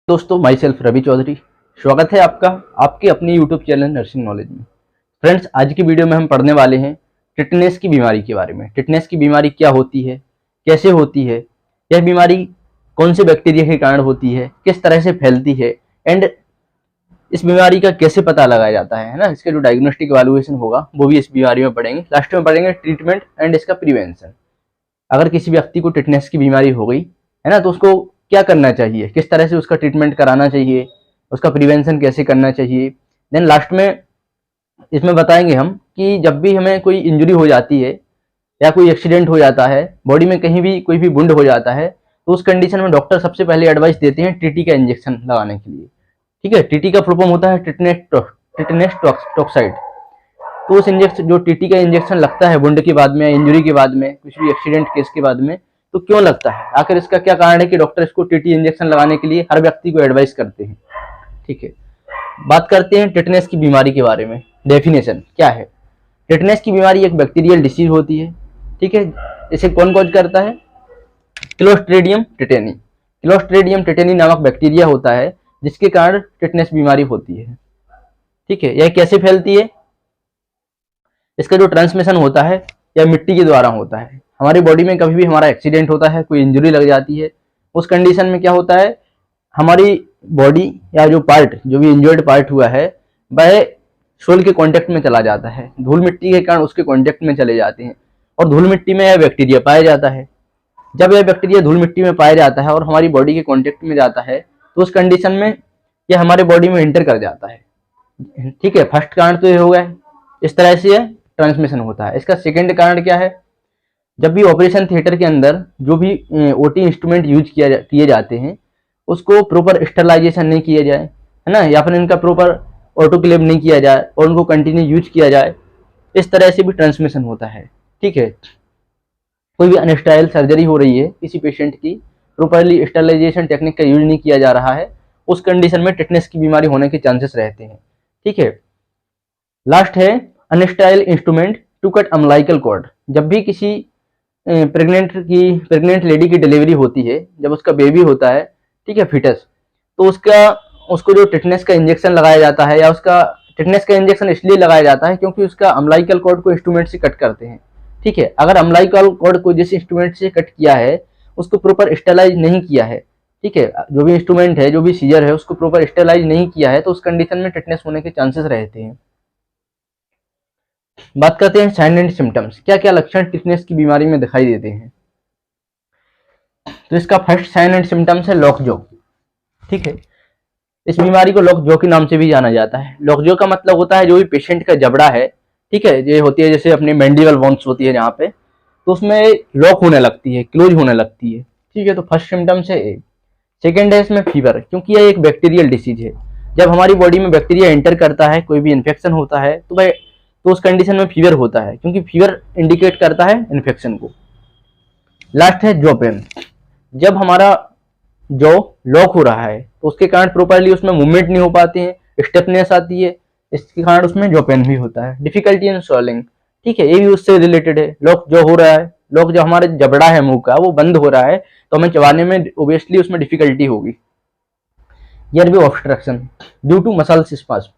दोस्तों, my self Ravi Chaudhary. स्वागत है आपका आपके अपने यूट्यूब चैनल नर्सिंग नॉलेज में। फ्रेंड्स, आज की वीडियो में हम पढ़ने वाले हैं टिटनेस की बीमारी के बारे में। टिटनेस की बीमारी क्या होती है, कैसे होती है, यह बीमारी कौन से बैक्टीरिया के कारण होती है, किस तरह से फैलती है, एंड इस बीमारी का कैसे पता लगाया जाता है ना। इसका जो डायग्नोस्टिक इवैल्यूएशन होगा वो भी इस बीमारी में पढ़ेंगे। लास्ट में पढ़ेंगे ट्रीटमेंट एंड इसका प्रिवेंशन। अगर किसी व्यक्ति को टिटनेस की बीमारी हो गई है ना, तो उसको क्या करना चाहिए, किस तरह से उसका ट्रीटमेंट कराना चाहिए, उसका प्रिवेंशन कैसे करना चाहिए। देन लास्ट में इसमें बताएंगे हम कि जब भी हमें कोई इंजरी हो जाती है या कोई एक्सीडेंट हो जाता है, बॉडी में कहीं भी कोई भी वुंड हो जाता है, तो उस कंडीशन में डॉक्टर सबसे पहले एडवाइस देते हैं टीटी का इंजेक्शन लगाने के लिए। ठीक है, टीटी का फुल फॉर्म होता है टिटनेस टॉक्साइड। तो उस इंजेक्शन, जो टीटी का इंजेक्शन लगता है वुंड के बाद में, इंजरी के बाद में, कुछ भी एक्सीडेंट केस के बाद में, तो क्यों लगता है, आखिर इसका क्या कारण है कि डॉक्टर इसको टीटी इंजेक्शन लगाने के लिए हर व्यक्ति को एडवाइस करते हैं। ठीक है, बात करते हैं टिटनेस की बीमारी के बारे में। डेफिनेशन क्या है? टिटनेस की बीमारी एक बैक्टीरियल डिसीज होती है। ठीक है, इसे कौन कॉज करता है? Clostridium tetani. क्लोस्ट्रीडियम टिटेनी नामक बैक्टीरिया होता है जिसके कारण टिटनेस बीमारी होती है। ठीक है, यह कैसे फैलती है? इसका जो ट्रांसमिशन होता है यह मिट्टी के द्वारा होता है। हमारी बॉडी में कभी भी हमारा एक्सीडेंट होता है, कोई इंजरी लग जाती है, उस कंडीशन में क्या होता है, हमारी बॉडी या जो पार्ट, जो भी इंजर्ड पार्ट हुआ है, वह सोल के कांटेक्ट में चला जाता है। धूल मिट्टी के कारण उसके कांटेक्ट में चले जाते हैं और धूल मिट्टी में यह बैक्टीरिया पाया जाता है। जब यह बैक्टीरिया धूल मिट्टी में पाया जाता है और हमारी बॉडी के कांटेक्ट में जाता है, तो उस कंडीशन में यह हमारे बॉडी में एंटर कर जाता है। ठीक है, फर्स्ट कारण तो ये हो गया, इस तरह से यह ट्रांसमिशन होता है। इसका सेकेंड कारण क्या है? जब भी ऑपरेशन थिएटर के अंदर जो भी ओटी इंस्ट्रूमेंट यूज किए जाते हैं, उसको प्रॉपर स्टरलाइजेशन नहीं किया जाए, है ना, या फिर इनका प्रॉपर ऑटोक्लेव नहीं किया जाए और उनको कंटिन्यू यूज किया जाए, इस तरह से भी ट्रांसमिशन होता है। ठीक है, कोई भी अनस्टाइल सर्जरी हो रही है किसी पेशेंट की, प्रॉपरली स्टरलाइजेशन टेक्निक का यूज नहीं किया जा रहा है, उस कंडीशन में टिटनेस की बीमारी होने के चांसेस रहते हैं। ठीक है, लास्ट है unsterile instrument to cut umbilical cord. जब भी किसी प्रेग्नेंट लेडी की डिलीवरी होती है, जब उसका बेबी होता है, ठीक है, फिटस, तो उसको जो टिटनेस का इंजेक्शन लगाया जाता है, या उसका टिटनेस का इंजेक्शन इसलिए लगाया जाता है क्योंकि उसका अम्बिलिकल कॉर्ड को इंस्ट्रूमेंट से कट करते हैं। ठीक है, अगर अम्बिलिकल कॉर्ड को जिस इंस्ट्रूमेंट से कट किया है उसको प्रॉपर स्टेलाइज नहीं किया है, ठीक है, जो भी इंस्ट्रूमेंट है, जो भी सीजर है, उसको प्रॉपर स्टेलाइज नहीं किया है, तो उस कंडीशन में टिटनेस होने के चांसेस रहते हैं। बात करते हैं साइन एंड सिम्टम्स। क्या क्या लक्षण टिटनेस की बीमारी में दिखाई देते हैं? तो इसका फर्स्ट साइन एंड सिम्टम्स है लॉकजॉ। ठीक है, इस बीमारी को लॉकजॉ के नाम से भी जाना जाता है। लॉकजॉ का मतलब होता है जो भी पेशेंट का जबड़ा है, ठीक है, ये होती है जैसे अपनी मैंडिबल बोन्स होती है जहाँ पे, तो उसमें लॉक होने लगती है, क्लोज होने लगती है। ठीक है, तो फर्स्ट सिम्टम्स है ए। सेकेंड है इसमें फीवर, क्योंकि यह एक बैक्टीरियल डिसीज है। जब हमारी बॉडी में बैक्टीरिया एंटर करता है, कोई भी इन्फेक्शन होता है, तो उस कंडीशन में फीवर होता है, क्योंकि फीवर इंडिकेट करता है इन्फेक्शन को। लास्ट है जॉ पेन। जब हमारा जॉ लॉक हो रहा है तो उसके कारण प्रॉपरली उसमें मूवमेंट नहीं हो पाते हैं, स्टिफनेस आती है, इसके कारण उसमें जॉ पेन भी होता है। डिफिकल्टी इन स्वॉलिंग, ठीक है, ये भी उससे रिलेटेड है। लॉक जो हो रहा है, लॉक जो हमारे जबड़ा है मुंह का वो बंद हो रहा है, तो हमें चबाने में ओबियसली उसमें डिफिकल्टी होगी। Airway obstruction due to muscles spasm.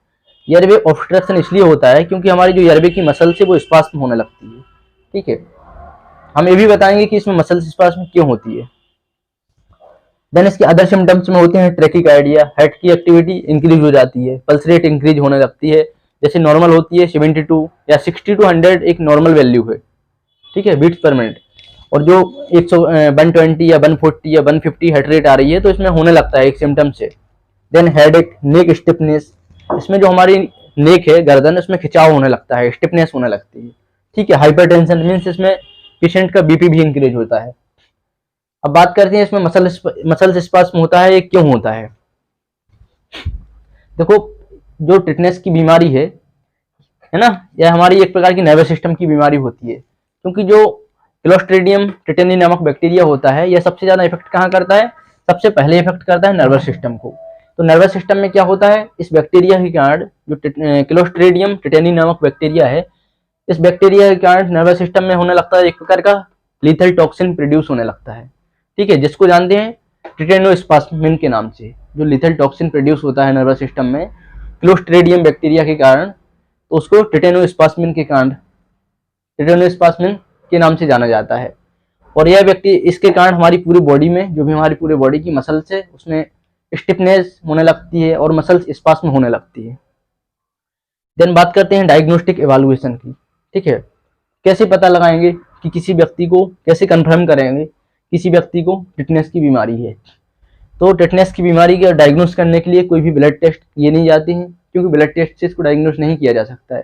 Airway obstruction इसलिए होता है क्योंकि हमारी जो एयरवे की मसल से वो स्पाज्म होने लगती है। ठीक है, हम ये भी बताएंगे कि इसमें मसल्स स्पाज्म क्यों होती है। देन इसके अदर सिम्टम्स में होते हैं ट्रैकिकार्डिया, हार्ट की एक्टिविटी इंक्रीज हो जाती है, पल्स रेट इंक्रीज होने लगती है। जैसे नॉर्मल होती है 72 या 60 to 100 एक नॉर्मल वैल्यू है, ठीक है, बीट्स पर मिनट, और जो 120 या 140 या 150 हार्ट रेट आ रही है, तो इसमें होने लगता है एक सिम्टम से। देन हेडेक, नेक स्टिफनेस, इसमें जो हमारी नेक है, गर्दन, उसमें खिंचाव होने लगता है, स्टिफनेस होने लगती है। ठीक है, हाइपरटेंशन मींस इसमें पेशेंट का बीपी भी इंक्रीज होता है। अब बात करते हैं इसमें मसल स्पाज्म होता है, ये क्यों होता है। देखो, जो टिटनेस की बीमारी है ना, यह हमारी एक प्रकार की नर्वस सिस्टम की बीमारी होती है, क्योंकि जो क्लोस्ट्रीडियम टिटेनी नामक बैक्टीरिया होता है, यह सबसे ज्यादा इफेक्ट कहाँ करता है? सबसे पहले इफेक्ट करता है नर्वस सिस्टम को। तो नर्वस सिस्टम में क्या होता है, इस बैक्टीरिया के कारण, जो क्लोस्ट्रीडियम टिटेनी नामक बैक्टीरिया है, इस बैक्टीरिया के कारण नर्वस सिस्टम में होने लगता है एक प्रकार का लीथल टॉक्सिन प्रोड्यूस होने लगता है। ठीक है, जिसको जानते हैं टिटेनोस्पाज्मिन के नाम से। जो लिथल टॉक्सिन प्रोड्यूस होता है नर्वस सिस्टम में क्लोस्ट्रेडियम बैक्टीरिया के कारण, तो उसको टेटेनोस्पाज्मिन के कारण, टेटेनोस्पाज्मिन के नाम से जाना जाता है। और यह व्यक्ति इसके कारण हमारी पूरी बॉडी में, जो भी हमारी पूरी बॉडी की मसल्स है उसमें स्टिफनेस होने लगती है और मसल्स स्पास्म होने लगती है। देन बात करते हैं डायग्नोस्टिक एवालुएशन की। ठीक है, कैसे पता लगाएंगे कि किसी व्यक्ति को, कैसे कंफर्म करेंगे किसी व्यक्ति को टिटनेस की बीमारी है। तो टिटनेस की बीमारी का डायग्नोस करने के लिए कोई भी ब्लड टेस्ट किए नहीं जाते हैं, क्योंकि ब्लड टेस्ट से इसको डायग्नोस नहीं किया जा सकता है।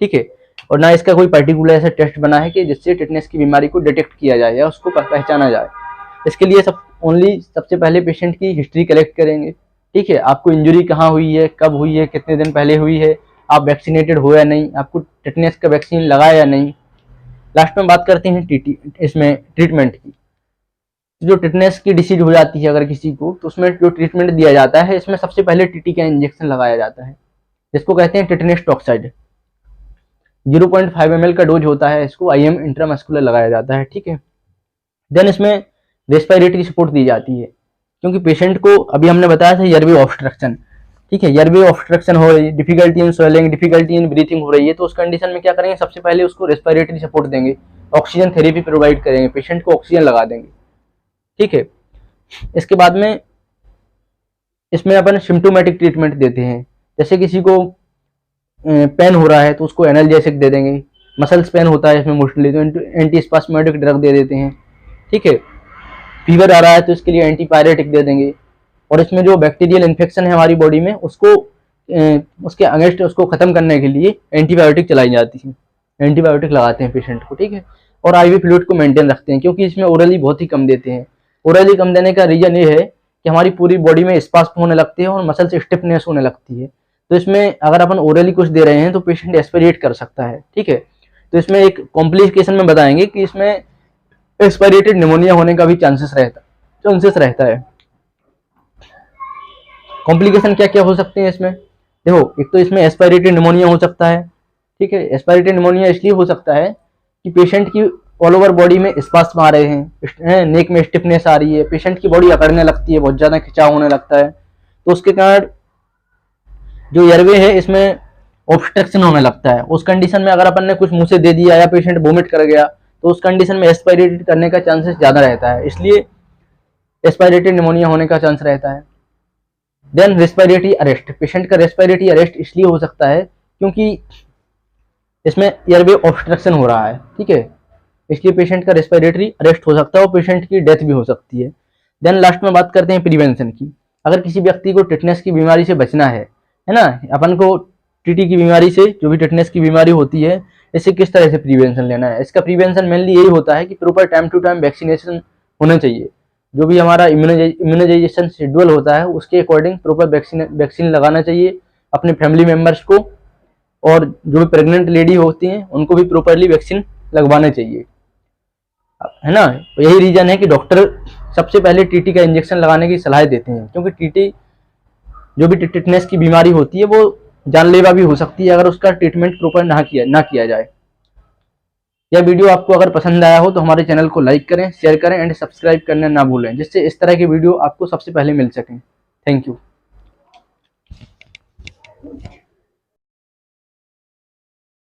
ठीक है, और ना इसका कोई पर्टिकुलर ऐसा टेस्ट बना है कि जिससे टिटनेस की बीमारी को डिटेक्ट किया जाए या उसको पहचाना जाए। इसके लिए सबसे पहले पेशेंट की हिस्ट्री कलेक्ट करेंगे। ठीक है, आपको इंजरी कहाँ हुई है, कब हुई है, कितने दिन पहले हुई है, आप वैक्सीनेटेड हो या नहीं, आपको टिटनेस का वैक्सीन लगाया या नहीं। लास्ट में बात करते हैं इसमें ट्रीटमेंट की। जो टिटनेस की डिसीज हो जाती है अगर किसी को, तो उसमें जो ट्रीटमेंट दिया जाता है, इसमें सबसे पहले टीटी का इंजेक्शन लगाया जाता है, जिसको कहते हैं टिटनेस टॉक्साइड। 0.5 ml का डोज होता है, इसको IM इंट्रामस्कुलर लगाया जाता है। ठीक है, देन इसमें रेस्पिरेटरी सपोर्ट दी जाती है, क्योंकि पेशेंट को अभी हमने बताया था एयरवे ऑब्स्ट्रक्शन। ठीक है, एयरवे ऑब्स्ट्रक्शन हो रही है, difficulty in swelling, difficulty in breathing हो रही है, तो उस कंडीशन में क्या करेंगे, सबसे पहले उसको रेस्पिरेटरी सपोर्ट देंगे, ऑक्सीजन थेरेपी प्रोवाइड करेंगे, पेशेंट को ऑक्सीजन लगा देंगे। ठीक है, इसके बाद में इसमें अपन सिम्टोमेटिक ट्रीटमेंट देते हैं। जैसे किसी को पेन हो रहा है तो उसको एनाल्जेसिक दे देंगे, मसल्स पेन होता है इसमें मोस्टली तो एंटी स्पास्मोडिक ड्रग दे देते हैं। ठीक है, फीवर आ रहा है तो इसके लिए एंटीपायरेटिक दे देंगे। और इसमें जो बैक्टीरियल इन्फेक्शन है हमारी बॉडी में, उसको उसके अगेंस्ट उसको खत्म करने के लिए एंटीबायोटिक चलाई जाती है, एंटीबायोटिक लगाते हैं पेशेंट को। ठीक है, और IV फ्लूइड को मेंटेन रखते हैं, क्योंकि इसमें ओरली बहुत ही कम देते हैं। ओरली कम देने का रीजन ये है कि हमारी पूरी बॉडी में स्पास्म होने लगती है और मसल से स्टिफनेस होने लगती है। तो इसमें अगर अपन ओरली कुछ दे रहे हैं तो पेशेंट एस्पिरेट कर सकता है। ठीक है, तो इसमें एक कॉम्प्लिकेशन में बताएंगे कि इसमें एस्पिरेटेड निमोनिया होने का भी चांसेस रहता है। कॉम्प्लिकेशन क्या क्या हो सकते हैं इसमें, देखो, एक तो इसमें एस्पिरेटेड निमोनिया हो सकता है। ठीक है, एस्पिरेटेड निमोनिया इसलिए हो सकता है कि पेशेंट की ऑल ओवर बॉडी में स्पास्म आ रहे हैं, नेक में स्टिफनेस आ रही है, पेशेंट की बॉडी अकड़ने लगती है, बहुत ज्यादा खिंचाव होने लगता है, तो उसके कारण जो एयरवे है इसमें ऑब्स्ट्रक्शन होने लगता है। उस कंडीशन में अगर अपन ने कुछ मुंह से दे दिया या पेशेंट वोमिट कर गया, तो उस कंडीशन में एस्पिरेटेड करने का चांसेस ज्यादा रहता है, इसलिए एस्पिरेटेड निमोनिया होने का चांस रहता है। देन रेस्पिरेटरी अरेस्ट, पेशेंट का रेस्पिरेटरी अरेस्ट इसलिए हो सकता है क्योंकि इसमें एयरवे ऑब्स्ट्रक्शन हो रहा है। ठीक है, इसलिए पेशेंट का रेस्पिरेटरी अरेस्ट हो सकता है और पेशेंट की डेथ भी हो सकती है। देन लास्ट में बात करते हैं प्रिवेंशन की। अगर किसी व्यक्ति को टिटनेस की बीमारी से बचना है ना, अपन को टीटी की बीमारी से, जो भी टिटनेस की बीमारी होती है, इससे किस तरह से प्रिवेंशन लेना है। इसका प्रिवेंशन मेनली यही होता है कि proper time to time vaccination होना चाहिए। जो भी हमारा इम्यूनाइजेशन शेड्यूल होता है उसके अकॉर्डिंग प्रॉपर वैक्सीन लगाना चाहिए अपने फैमिली मेम्बर्स को, और जो भी प्रेग्नेंट लेडी होती हैं उनको भी प्रॉपरली वैक्सीन लगवाना चाहिए, है ना। यही रीजन है कि डॉक्टर सबसे पहले टीटी का इंजेक्शन लगाने की सलाह देते हैं, क्योंकि टीटी, जो भी टिटनेस की बीमारी होती है, वो जानलेवा भी हो सकती है अगर उसका ट्रीटमेंट प्रॉपर ना किया जाए। यह वीडियो आपको अगर पसंद आया हो तो हमारे चैनल को लाइक करें, शेयर करें एंड सब्सक्राइब करना ना भूलें, जिससे इस तरह की वीडियो आपको सबसे पहले मिल सकें। Thank you.